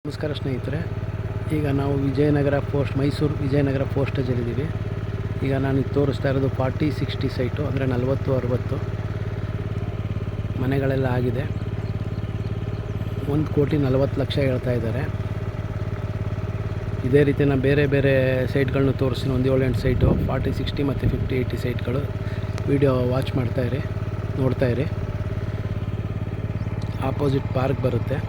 ನಮಸ್ಕಾರ ಸ್ನೇಹಿತರೆ, ಈಗ ನಾವು ವಿಜಯನಗರ ಪೋಸ್ಟ್ ಮೈಸೂರು ವಿಜಯನಗರ ಪೋಸ್ಟೇಜಲ್ಲಿದ್ದೀವಿ. ಈಗ ನಾನು ತೋರಿಸ್ತಾ ಇರೋದು 40-60 ಸೈಟು, ಅಂದರೆ 40-60 ಮನೆಗಳೆಲ್ಲ ಆಗಿದೆ. 1,40,00,000 ಹೇಳ್ತಾ ಇದ್ದಾರೆ. ಇದೇ ರೀತಿ ನಾನು ಬೇರೆ ಬೇರೆ ಸೈಟ್ಗಳನ್ನ ತೋರಿಸ್ತೀನಿ. 7-8 ಸೈಟು 40-60 ಮತ್ತು 50-80 ಸೈಟ್ಗಳು. ವಿಡಿಯೋ ವಾಚ್ ಮಾಡ್ತಾಯಿರಿ, ನೋಡ್ತಾಯಿರಿ. ಆಪೋಸಿಟ್ ಪಾರ್ಕ್ ಬರುತ್ತೆ.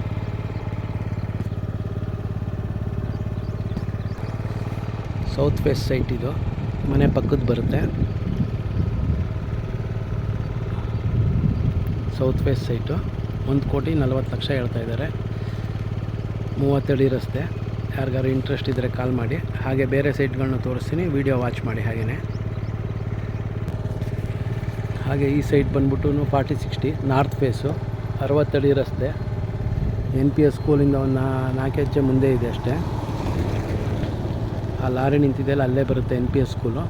ಸೌತ್ ಫೇಸ್ ಸೈಟ್ ಇದು, ಮನೆ ಪಕ್ಕದ ಬರುತ್ತೆ. ಸೌತ್ ಫೇಸ್ ಸೈಟು 1,40,00,000 ಹೇಳ್ತಾ ಇದ್ದಾರೆ. 30 ಅಡಿ ರಸ್ತೆ. ಯಾರಿಗಾರು ಇಂಟ್ರೆಸ್ಟ್ ಇದ್ದರೆ ಕಾಲ್ ಮಾಡಿ. ಹಾಗೆ ಬೇರೆ ಸೈಟ್ಗಳನ್ನ ತೋರಿಸ್ತೀನಿ, ವಿಡಿಯೋ ವಾಚ್ ಮಾಡಿ. ಹಾಗೆ ಈ ಸೈಟ್ ಬಂದ್ಬಿಟ್ಟು 40-60 ನಾರ್ತ್ ಫೇಸು, 60 ಅಡಿ ರಸ್ತೆ. NPS ಸ್ಕೂಲಿಂದ ಒಂದು 4 ಹೆಜ್ಜೆ ಮುಂದೆ ಇದೆ ಅಷ್ಟೇ. ಆ ಲಾರಿ ನಿಂತಿದೆಯಲ್ಲ, ಅಲ್ಲೇ ಬರುತ್ತೆ NPS ಸ್ಕೂಲು.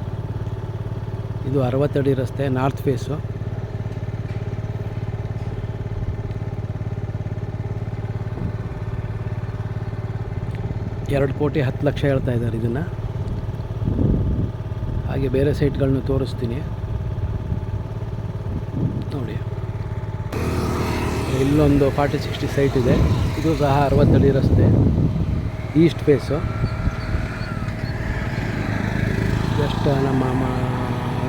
ಇದು 60 ಅಡಿ ರಸ್ತೆ, ನಾರ್ತ್ ಫೇಸು. $2,10,00,000 ಹೇಳ್ತಾ ಇದ್ದಾರೆ ಇದನ್ನು. ಹಾಗೆ ಬೇರೆ ಸೈಟ್ಗಳನ್ನ ತೋರಿಸ್ತೀನಿ ನೋಡಿ. ಇಲ್ಲೊಂದು 40-60 ಸೈಟ್ ಇದೆ. ಇದು ಸಹ 60 ಅಡಿ ರಸ್ತೆ, ಈಸ್ಟ್ ಫೇಸು. ಜಸ್ಟ್ ನಮ್ಮ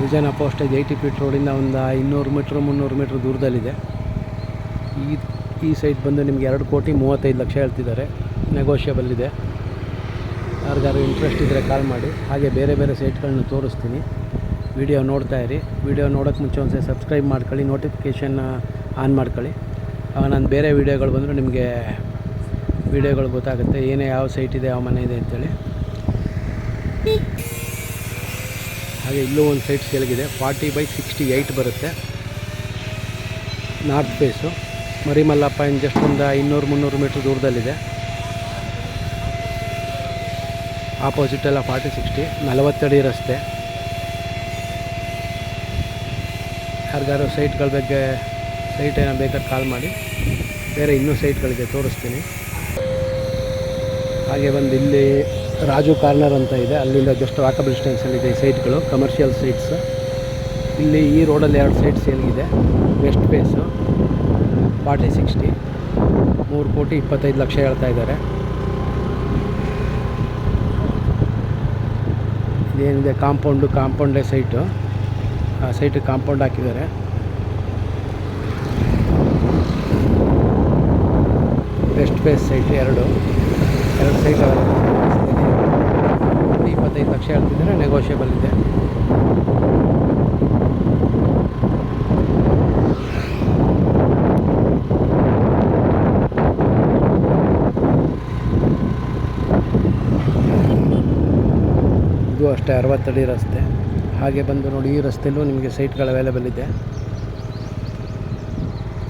ವಿಜಯನಗರ ಪೋಸ್ಟೇಜ್ 80 ಫೀಟ್ ರೋಡಿಂದ ಒಂದು 200 ಮೀಟ್ರ್ 300 ಮೀಟ್ರ್ ದೂರದಲ್ಲಿದೆ. ಈ ಸೈಟ್ ಬಂದು ನಿಮಗೆ 2,35,00,000 ಹೇಳ್ತಿದ್ದಾರೆ. ನೆಗೋಷಿಯಬಲ್ ಇದೆ. ಯಾರಿಗಾರು ಇಂಟ್ರೆಸ್ಟ್ ಇದ್ದರೆ ಕಾಲ್ ಮಾಡಿ. ಹಾಗೆ ಬೇರೆ ಬೇರೆ ಸೈಟ್ಗಳನ್ನ ತೋರಿಸ್ತೀನಿ, ವಿಡಿಯೋ ನೋಡ್ತಾಯಿರಿ. ವಿಡಿಯೋ ನೋಡೋಕ್ಕೆ ಮುಂಚೆ ಒಂದು ಸರಿ ಸಬ್ಸ್ಕ್ರೈಬ್ ಮಾಡ್ಕೊಳ್ಳಿ, ನೋಟಿಫಿಕೇಷನ್ ಆನ್ ಮಾಡ್ಕೊಳ್ಳಿ. ಆಗ ನಾನು ಬೇರೆ ವೀಡಿಯೋಗಳು ಬಂದರೂ ನಿಮಗೆ ವೀಡಿಯೋಗಳು ಗೊತ್ತಾಗುತ್ತೆ, ಏನೇ ಯಾವ ಸೈಟ್ ಇದೆ, ಯಾವ ಮನೆ ಇದೆ ಅಂತೇಳಿ. ಹಾಗೆ ಇಲ್ಲೂ ಒಂದು ಸೈಟ್ ಸೇಲ್ಗಿದೆ. 40/68 ಬರುತ್ತೆ, ನಾರ್ತ್ ಫೇಸು. ಮರಿಮಲ್ಲಪ್ಪ ಜಸ್ಟ್ ಒಂದು 200-300 ಮೀಟ್ರ್ ದೂರದಲ್ಲಿದೆ. ಆಪೋಸಿಟ್ ಎಲ್ಲ 40-60 40 ಅಡಿ ರಸ್ತೆ. ಯಾರಿಗಾರು ಸೈಟ್ಗಳ ಬಗ್ಗೆ ಸೈಟ್ ಏನೋ ಬೇಕಾದ್ರೆ ಕಾಲ್ ಮಾಡಿ. ಬೇರೆ ಇನ್ನೂ ಸೈಟ್ಗಳಿದೆ, ತೋರಿಸ್ತೀನಿ. ಹಾಗೆ ಬಂದು ಇಲ್ಲಿ ರಾಜು ಕಾರ್ನರ್ ಅಂತ ಇದೆ, ಅಲ್ಲಿಂದ ಜಸ್ಟ್ ವಾಕಬಲ್ ಡಿಸ್ಟೆನ್ಸಲ್ಲಿದೆ ಈ ಸೈಟ್ಗಳು, ಕಮರ್ಷಿಯಲ್ ಸೈಟ್ಸ್. ಇಲ್ಲಿ ಈ ರೋಡಲ್ಲಿ 2 ಸೈಟ್ ಸೇಲ್ಗಿದೆ. ವೆಸ್ಟ್ ಫೇಸು 40-60 3,25,00,000 ಹೇಳ್ತಾ ಇದ್ದಾರೆ. ಇದೇನಿದೆ ಕಾಂಪೌಂಡೇ ಸೈಟು. ಆ ಸೈಟಿಗೆ ಕಾಂಪೌಂಡ್ ಹಾಕಿದ್ದಾರೆ. ವೆಸ್ಟ್ ಫೇಸ್ ಸೈಟ್ 2 ಸೈಟ್ 25,00,000 ಹೇಳ್ತಿದ್ದಾರೆ. ನೆಗೋಷಿಯಬಲ್ ಇದೆ. ಇದು ಅಷ್ಟೇ 60 ಅಡಿ ರಸ್ತೆ. ಹಾಗೆ ಬಂದು ನೋಡಿ, ಈ ರಸ್ತೆಯಲ್ಲೂ ನಿಮಗೆ ಸೈಟ್ಗಳು ಅವೈಲೇಬಲ್ ಇದೆ.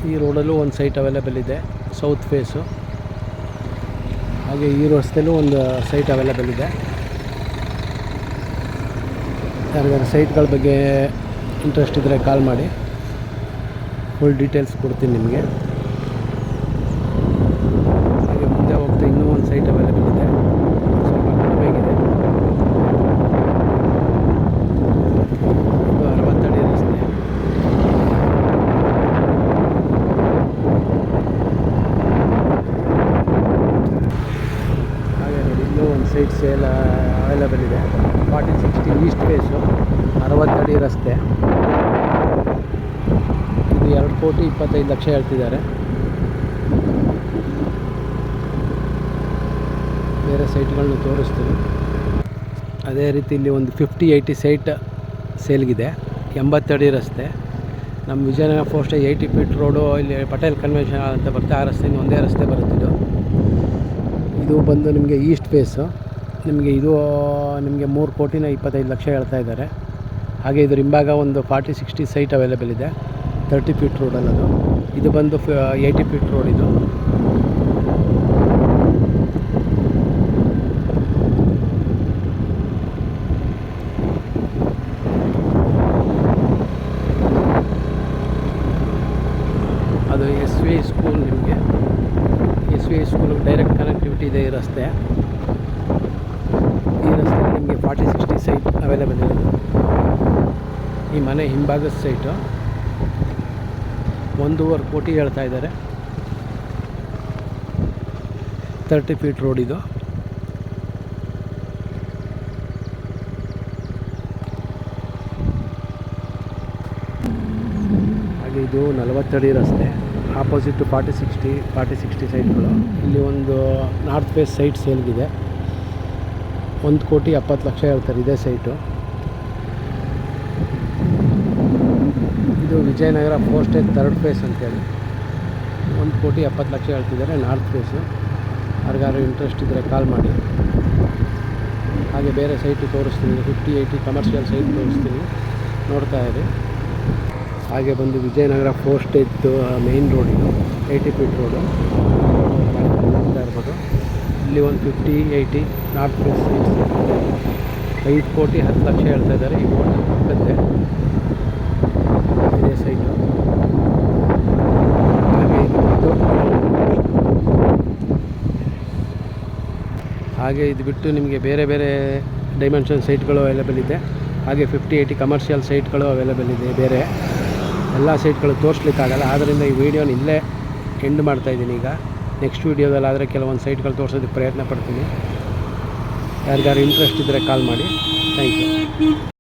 ಈ ರೋಡಲ್ಲೂ ಒಂದು ಸೈಟ್ ಅವೈಲೇಬಲ್ ಇದೆ, ಸೌತ್ ಫೇಸು. ಹಾಗೆ ಈ ರಸ್ತೆಯಲ್ಲೂ ಒಂದು ಸೈಟ್ ಅವೈಲೇಬಲ್ ಇದೆ. ಯಾರಿಗಾರು ಸೈಟ್ಗಳ ಬಗ್ಗೆ ಇಂಟ್ರೆಸ್ಟ್ ಇದ್ದರೆ ಕಾಲ್ ಮಾಡಿ, ಫುಲ್ ಡೀಟೇಲ್ಸ್ ಕೊಡ್ತೀನಿ ನಿಮಗೆ. ಹಾಗೆ ಮುಂದೆ ಹೋಗ್ತಾ ಇನ್ನೂ ಒಂದು ಸೈಟ್ ಅವೈಲೇಬಲ್ ಇದೆ, ಸ್ವಲ್ಪ ಕಡಿಮೆಗಿದೆ. ಇದು 60 ಅಡಿ ರಸ್ತೆ. ಹಾಗೆ ನೋಡಿ, ಇನ್ನೂ ಒಂದು ಸೈಟ್ ಸೇಲ್ ಅವೈಲೇಬಲ್ ಇದೆ. 40-60 ಈಸ್ಟ್ ಫೇಸು, 60 ಅಡಿ ರಸ್ತೆ. ಇದು 2,25,00,000 ಹೇಳ್ತಿದ್ದಾರೆ. ಬೇರೆ ಸೈಟ್ಗಳನ್ನ ತೋರಿಸ್ತೀನಿ. ಅದೇ ರೀತಿ ಇಲ್ಲಿ ಒಂದು 50-80 ಸೈಟ್ ಸೇಲ್ಗಿದೆ. 80 ಅಡಿ ರಸ್ತೆ. ನಮ್ಮ ವಿಜಯನಗರ ಪೋಸ್ಟೇಜ್ 80 ಫೀಟ್ ರೋಡು, ಇಲ್ಲಿ ಪಟೇಲ್ ಕನ್ವೆನ್ಷನ್ ಅಂತ ಬರುತ್ತೆ. ಆ ರಸ್ತೆಯಿಂದ ಒಂದೇ ರಸ್ತೆ ಬರುತ್ತಿದ್ದು. ಇದು ಬಂದು ನಿಮಗೆ ಈಸ್ಟ್ ಫೇಸು. ನಿಮಗೆ 3,25,00,000 ಹೇಳ್ತಾ ಇದ್ದಾರೆ. ಹಾಗೆ ಇದ್ರ ಹಿಂಭಾಗ ಒಂದು 40-60 ಸೈಟ್ ಅವೈಲೇಬಲ್ ಇದೆ, 30 ಫೀಟ್ ರೋಡಲ್ಲಿ. ಇದು ಬಂದು 80 ಫೀಟ್ ರೋಡ್. ಇದು ಅದು SVI ಸ್ಕೂಲ್. ನಿಮಗೆ SVI ಸ್ಕೂಲಿಗೆ ಡೈರೆಕ್ಟ್ ಕನೆಕ್ಟಿವಿಟಿ ಇದೆ ಈ ರಸ್ತೆ. ಈ ರಸ್ತೆಯಲ್ಲಿ ನಿಮಗೆ 40-60 ಸೈಟ್ ಅವೈಲೇಬಲ್ ಇದೆ. ಈ ಮನೆ ಹಿಂಭಾಗದ ಸೈಟು 1.5 ಕೋಟಿ ಹೇಳ್ತಾ ಇದ್ದಾರೆ. 30 ಫೀಟ್ ರೋಡ್ ಇದು. ಹಾಗೆ ಇದು 40 ಅಡಿ ರಸ್ತೆ. ಆಪೋಸಿಟ್ 40-60 ಸೈಟ್ಗಳು. ಇಲ್ಲಿ ಒಂದು ನಾರ್ತ್ ಫೇಸ್ ಸೈಟ್ ಸೇಲ್ಗಿದೆ. 1,70,00,000 ಹೇಳ್ತಾರೆ ಇದೇ ಸೈಟು. ಇದು ವಿಜಯನಗರ ಪೋಸ್ಟೇಜ್ 3rd ಫೇಸ್ ಅಂತೇಳಿ 1,70,00,000 ಹೇಳ್ತಿದ್ದಾರೆ ನಾರ್ತ್ ಫೇಸು. ಯಾರಿಗಾರು ಇಂಟ್ರೆಸ್ಟ್ ಇದ್ದರೆ ಕಾಲ್ ಮಾಡಿ. ಹಾಗೆ ಬೇರೆ ಸೈಟು ತೋರಿಸ್ತೀನಿ, 50-80 ಕಮರ್ಷಿಯಲ್ ಸೈಟ್ ತೋರಿಸ್ತೀನಿ, ನೋಡ್ತಾ ಇರಿ. ಹಾಗೆ ಬಂದು ವಿಜಯನಗರ ಪೋಸ್ಟೇಜ್ ಮೇಯ್ನ್ ರೋಡ್ ಇದು, 80 ಫೀಟ್ ರೋಡು ನೋಡ್ತಾ ಇರ್ಬೋದು. ಇಲ್ಲಿ ಒಂದು 50-80 ನಾರ್ತ್ ಫೇಸ್ ಸೈಟ್ಸ್ 5,10,00,000 ಹೇಳ್ತಾ ಇದ್ದಾರೆ. ಈ ರೋಡ್ ಪಕ್ಕದ್ದೇ ಇದೇ ಸೈಟು. ಹಾಗೆ ಇದು ಬಿಟ್ಟು ನಿಮಗೆ ಬೇರೆ ಬೇರೆ ಡೈಮೆನ್ಷನ್ ಸೈಟ್ಗಳು ಅವೈಲೇಬಲ್ ಇದೆ. ಹಾಗೆ 50-80 ಕಮರ್ಷಿಯಲ್ ಸೈಟ್ಗಳು ಅವೈಲೇಬಲ್ ಇದೆ. ಬೇರೆ ಎಲ್ಲ ಸೈಟ್ಗಳು ತೋರಿಸ್ಲಿಕ್ಕಾಗಲ್ಲ, ಆದ್ದರಿಂದ ಈ ವಿಡಿಯೋನ ಇಲ್ಲೇ ಎಂಡ್ ಮಾಡ್ತಾಯಿದ್ದೀನಿ. ಈಗ ನೆಕ್ಸ್ಟ್ ವೀಡಿಯೋದಲ್ಲಾದರೆ ಕೆಲವೊಂದು ಸೈಟ್ಗಳು ತೋರಿಸೋದಕ್ಕೆ ಪ್ರಯತ್ನ ಪಡ್ತೀನಿ. ಯಾರಿಗಾರು ಇಂಟ್ರೆಸ್ಟ್ ಇದ್ದರೆ ಕಾಲ್ ಮಾಡಿ. Thank you.